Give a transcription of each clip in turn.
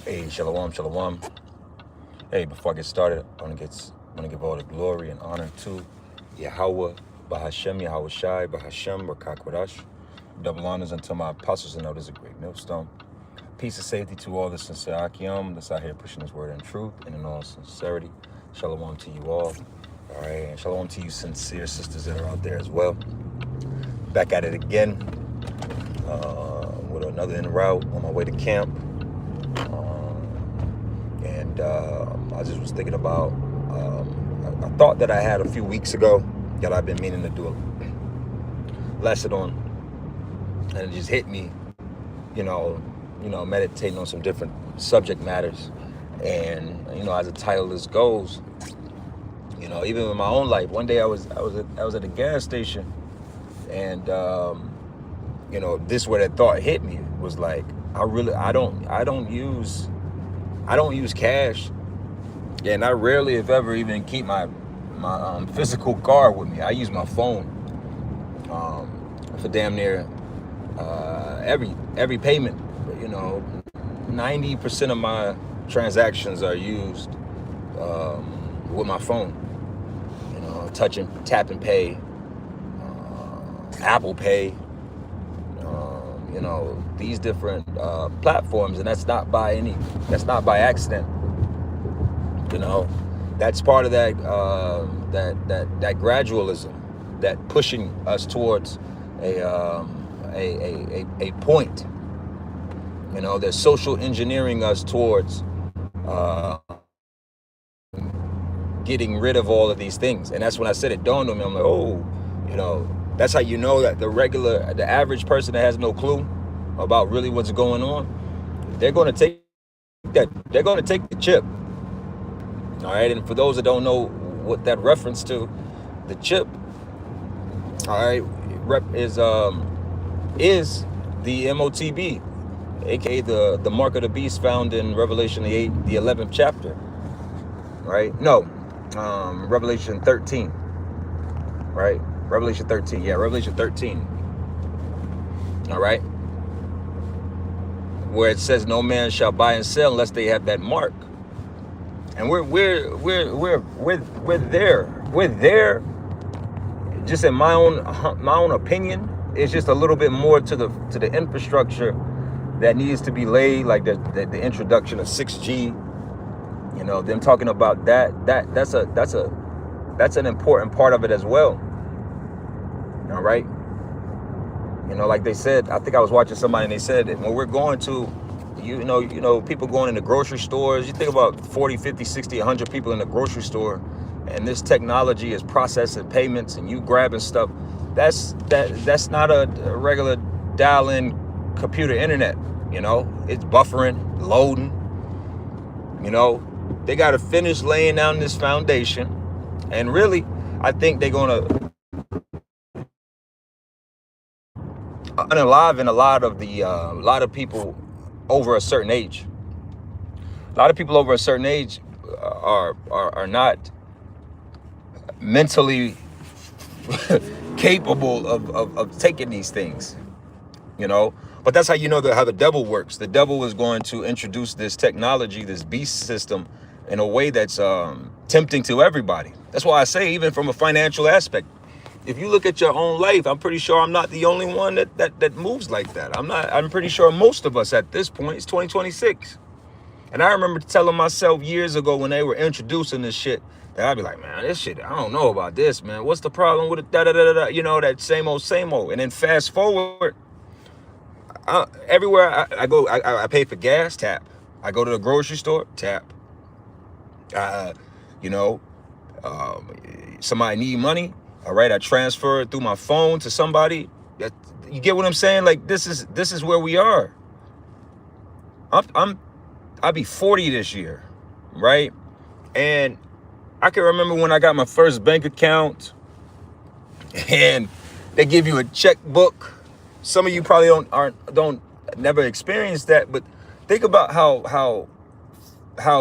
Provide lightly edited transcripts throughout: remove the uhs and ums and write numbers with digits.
Hey, shalom, shalom. Hey, before I get started, I want to give all the glory and honor to Yahweh, Bahashem, Yahweh Shai, Bahashem, Rakakwadash. Double honors unto my apostles and elders, a great millstone. Peace and safety to all the sincere Akim that's out here pushing this word in truth and in all sincerity. Shalom to you all. All right, and shalom to you sincere sisters that are out there as well. Back at it again with another en route on my way to camp. And I just was thinking about a thought that I had a few weeks ago that I've been meaning to do a lesson on, and it just hit me, meditating on some different subject matters. And as the title this goes, even in my own life, one day I was at a gas station, and this where that thought hit me was like, I don't use cash, and I rarely, if ever, even keep my physical card with me. I use my phone for damn near every payment. 90% of my transactions are used with my phone. Tap and pay, Apple Pay. These different platforms, and that's not by accident. That's part of that gradualism, that pushing us towards a point. They're social engineering us towards getting rid of all of these things. And that's when I said it dawned on me. I'm like, that's how you know that the average person that has no clue about really what's going on, they're going to take the chip. All right, and for those that don't know what that reference to, the chip, all right, is the MOTB, aka the mark of the beast, found in Revelation the 11th chapter. Right? No, Revelation 13. Right? Revelation 13. Yeah, Revelation 13. All right, where it says no man shall buy and sell unless they have that mark. And we're there. We're there. Just in my own opinion, it's just a little bit more to the infrastructure that needs to be laid, like the introduction of 6G. Them talking about that's an important part of it as well. All right. Like they said, I think I was watching somebody and they said that when we're going to, people going into grocery stores, you think about 40, 50, 60, 100 people in the grocery store, and this technology is processing payments and you grabbing stuff. That's not a regular dial-in computer internet. It's buffering, loading. They got to finish laying down this foundation, and really, I think they're gonna unaliven a lot of people over a certain age. A lot of people over a certain age are not mentally capable of taking these things, But that's how how the devil works. The devil is going to introduce this technology, this beast system, in a way that's tempting to everybody. That's why I say, even from a financial aspect, if you look at your own life, I'm pretty sure I'm not the only one that moves like that. I'm pretty sure most of us at this point, it's 2026. And I remember telling myself years ago when they were introducing this shit, that I'd be like, man, this shit, I don't know about this, man. What's the problem with it? That same old. And then fast forward, everywhere I go, I pay for gas, tap. I go to the grocery store, tap. Somebody need money, all right, I transfer it through my phone to somebody. You get what I'm saying? Like, this is where we are. I'll be 40 this year, right? And I can remember when I got my first bank account, and they give you a checkbook. Some of you probably don't never experience that, but think about how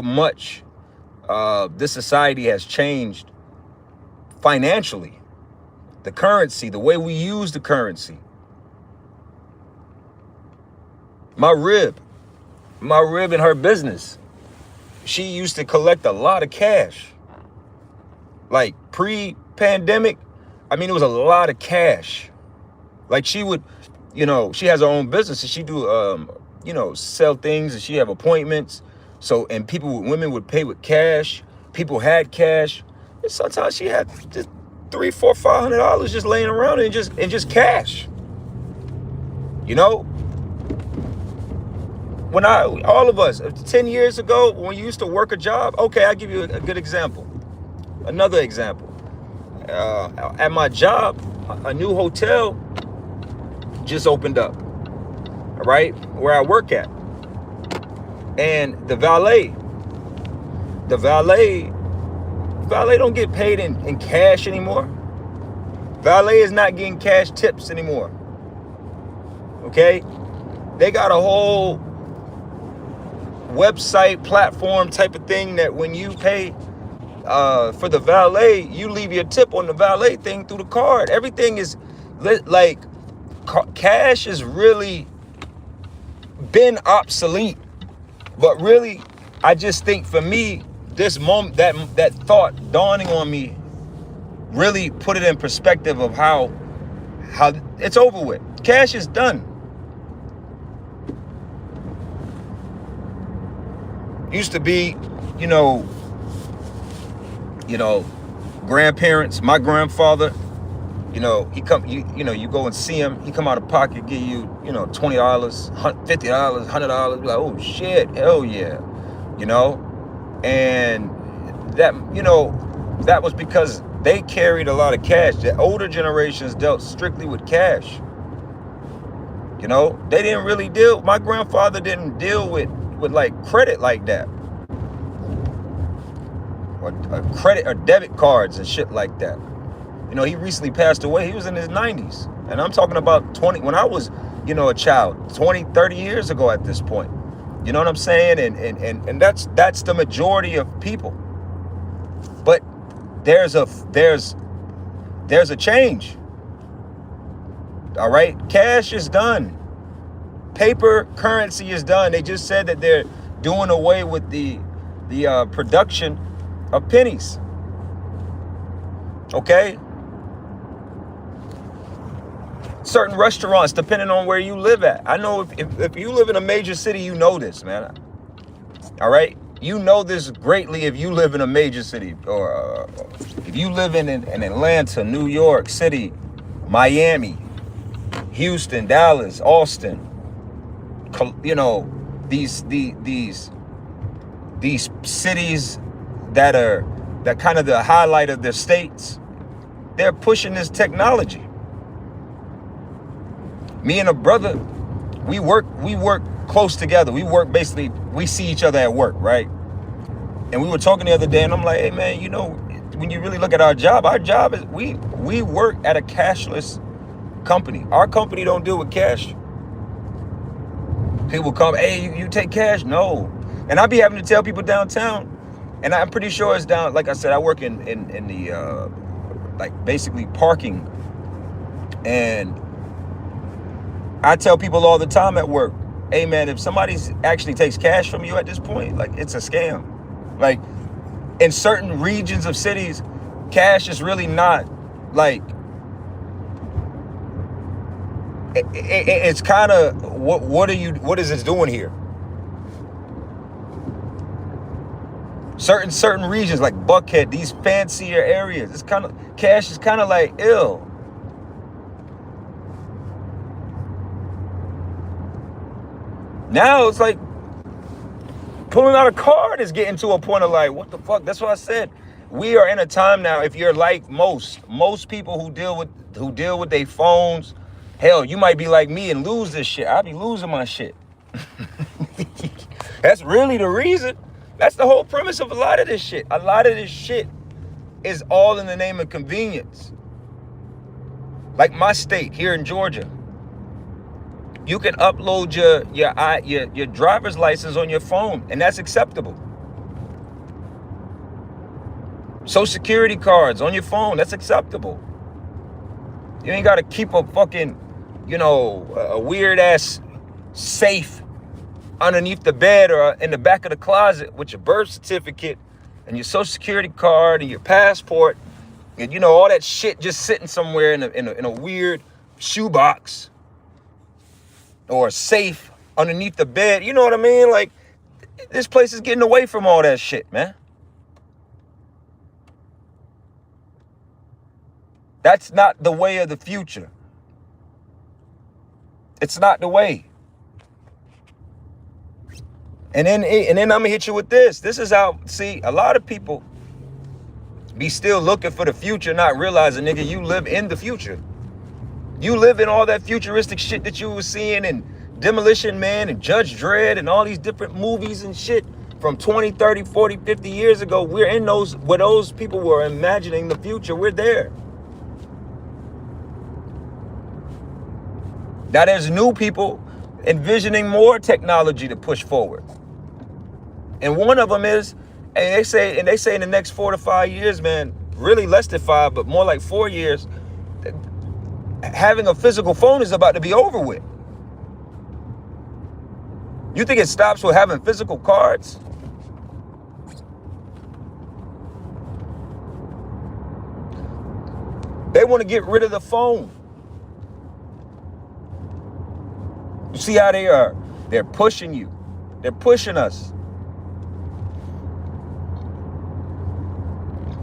much this society has changed financially. The currency, the way we use the currency. My rib, my rib in her business, she used to collect a lot of cash. Like pre-pandemic, I mean, it was a lot of cash. Like she would, she has her own business and she do, sell things and she have appointments. So, and women would pay with cash. People had cash. And sometimes she had just $300, $400, $500 just laying around and just cash. When all of us, 10 years ago, when you used to work a job, okay, I'll give you a good example. Another example. At my job, a new hotel just opened up, all right, where I work at. And the valet don't get paid in cash anymore. Valet is not getting cash tips anymore. Okay? They got a whole website platform type of thing that when you pay for the valet, you leave your tip on the valet thing through the card. Everything is like cash has really been obsolete. But really, I just think for me, this moment, that thought dawning on me really put it in perspective of how it's over with. Cash is done. Used to be, grandparents, my grandfather, he come, you go and see him, he come out of pocket, give you, $20, $50, $100, like, oh shit, hell yeah, and that was because they carried a lot of cash. The older generations dealt strictly with cash. They didn't really my grandfather didn't deal with like credit like that. Or credit or debit cards and shit like that. He recently passed away. He was in his 90s. And I'm talking about when I was, a child, 20, 30 years ago at this point. You know what I'm saying? And that's the majority of people. But there's a change. All right? Cash is done. Paper currency is done. They just said that they're doing away with the production of pennies. Okay? Certain restaurants, depending on where you live at. I know if you live in a major city, you know this, man. All right? You know this greatly if you live in a major city. Or if you live in Atlanta, New York City, Miami, Houston, Dallas, Austin. These cities that kind of the highlight of their states, they're pushing this technology. Me and a brother, we work close together. We see each other at work, right? And we were talking the other day, and I'm like, hey man, when you really look at our job is we work at a cashless company. Our company don't deal with cash. People come, hey, you take cash? No. And I be having to tell people downtown, and I'm pretty sure it's down, like I said, I work in the, like basically parking. And I tell people all the time at work, hey man, if somebody actually takes cash from you at this point, like it's a scam. Like in certain regions of cities, cash is really not like, it's kind of what is this doing here? Certain regions like Buckhead, these fancier areas, it's kind of cash is kind of like ill. Now it's like pulling out a card is getting to a point of like, what the fuck? That's what I said. We are in a time now. If you're like most people who deal with their phones. Hell, you might be like me and lose this shit. I'll be losing my shit. That's really the reason. That's the whole premise of a lot of this shit. A lot of this shit is all in the name of convenience. Like my state here in Georgia, you can upload your driver's license on your phone, and that's acceptable. Social security cards on your phone, that's acceptable. You ain't got to keep a fucking, a weird ass safe underneath the bed or in the back of the closet with your birth certificate and your social security card and your passport, and you know, all that shit just sitting somewhere in a weird shoebox or a safe underneath the bed. You know what I mean? Like, this place is getting away from all that shit, man. That's not the way of the future. It's not the way. And then I'm gonna hit you with this. This is how, see, a lot of people be still looking for the future, not realizing, nigga, you live in the future. You live in all that futuristic shit that you were seeing in Demolition Man and Judge Dredd and all these different movies and shit from 20, 30, 40, 50 years ago. We're in those, where those people were imagining the future. We're there. Now there's new people envisioning more technology to push forward. And one of them is, and they say in the next 4 to 5 years, man, really less than 5, but more like 4 years, having a physical phone is about to be over with. You think it stops with having physical cards? They want to get rid of the phone. You see how they are? They're pushing you. They're pushing us.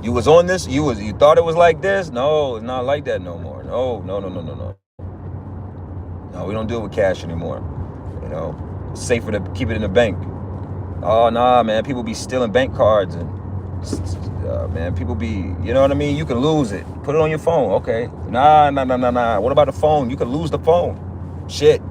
You was on this, you thought it was like this? No, it's not like that no more. No. No, we don't deal with cash anymore. You know, it's safer to keep it in the bank. Oh, nah, man, people be stealing bank cards and man, people be, you know what I mean? You can lose it. Put it on your phone. Okay. Nah. What about the phone? You can lose the phone. Shit.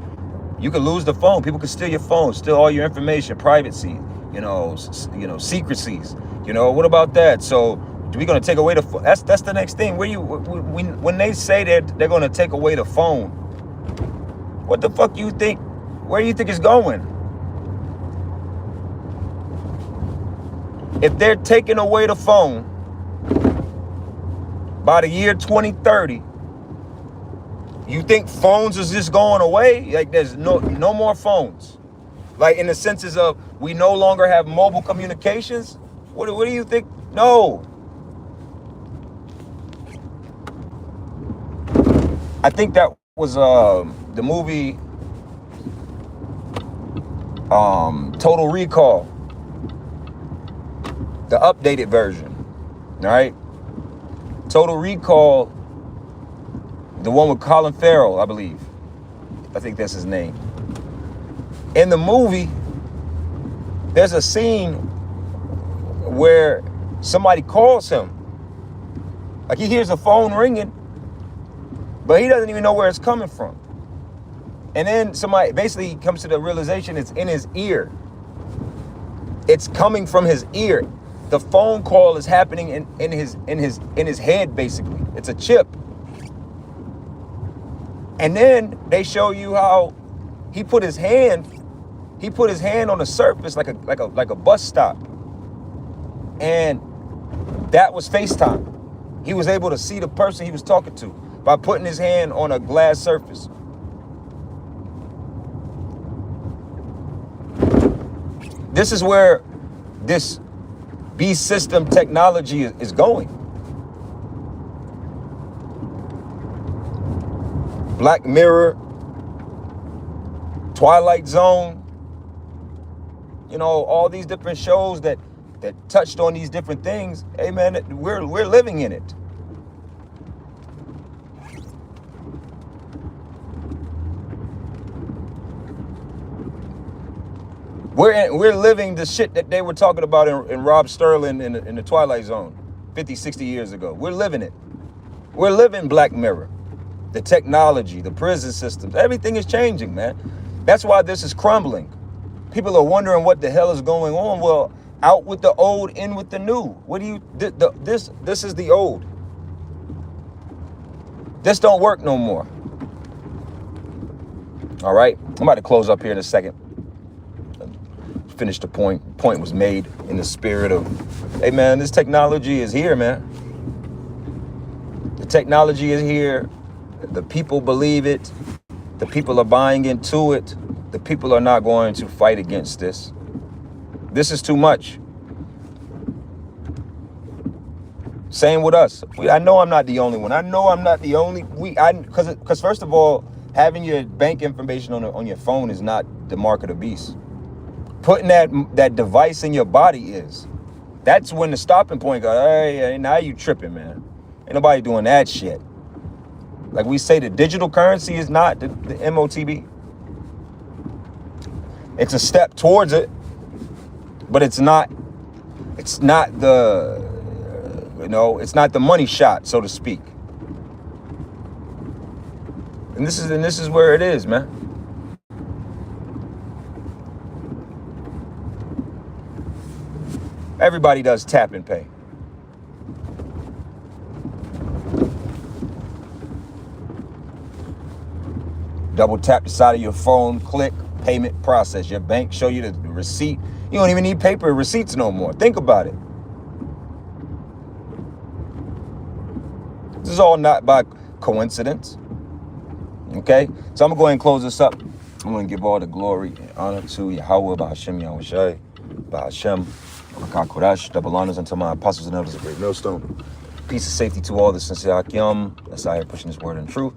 You can lose the phone. People can steal your phone, steal all your information, privacy, you know, secrecies. You know, what about that? So we're going to take away the phone. That's the next thing. When they say that they're going to take away the phone, what the fuck you think? Where do you think it's going? If they're taking away the phone by the year 2030, you think phones is just going away? Like, there's no more phones. Like, in the senses of we no longer have mobile communications? What do you think? No. I think that was the movie Total Recall, the updated version. All right? Total Recall, the one with Colin Farrell, I believe. I think that's his name. In the movie, there's a scene where somebody calls him. Like, he hears the phone ringing, but he doesn't even know where it's coming from. And then somebody basically comes to the realization it's in his ear. It's coming from his ear. The phone call is happening in his head, basically. It's a chip. And then they show you how he put his hand on the surface like a bus stop. And that was FaceTime. He was able to see the person he was talking to by putting his hand on a glass surface. This is where this beast system technology is going. Black Mirror, Twilight Zone, you know, all these different shows that touched on these different things. Hey man, we're living in it. We're living the shit that they were talking about in Rob Sterling in the Twilight Zone 50, 60 years ago. We're living it. We're living Black Mirror. The technology, the prison systems, everything is changing, man. That's why this is crumbling. People are wondering what the hell is going on. Well, out with the old, in with the new. What do you, this is the old. This don't work no more. All right, I'm about to close up here in a second. Finish the point. Point was made in the spirit of, hey man, this technology is here, man. The technology is here. The people believe it. The people are buying into it. The people are not going to fight against this. This is too much. Same with us. I know I'm not the only one. I know I'm not the only. Because first of all, having your bank information on your phone is not the mark of the beast. Putting that device in your body is. That's when the stopping point goes. Hey, now you tripping, man. Ain't nobody doing that shit. Like we say, the digital currency is not the MOTB. It's a step towards it, but it's not the. It's not the money shot, so to speak. And this is where it is, man. Everybody does tap and pay. Double tap the side of your phone, click, payment process. Your bank show you the receipt. You don't even need paper receipts no more. Think about it. This is all not by coincidence. Okay? So I'm going to go ahead and close this up. I'm going to give all the glory and honor to Yahweh, Ba'Hashem, Yahushai, Ba'Hashem, Ba'Kah Kodash, double honors unto my apostles and elders of Great Millstone. Peace and safety to all the sincere Hakim. That's out here pushing this word in truth.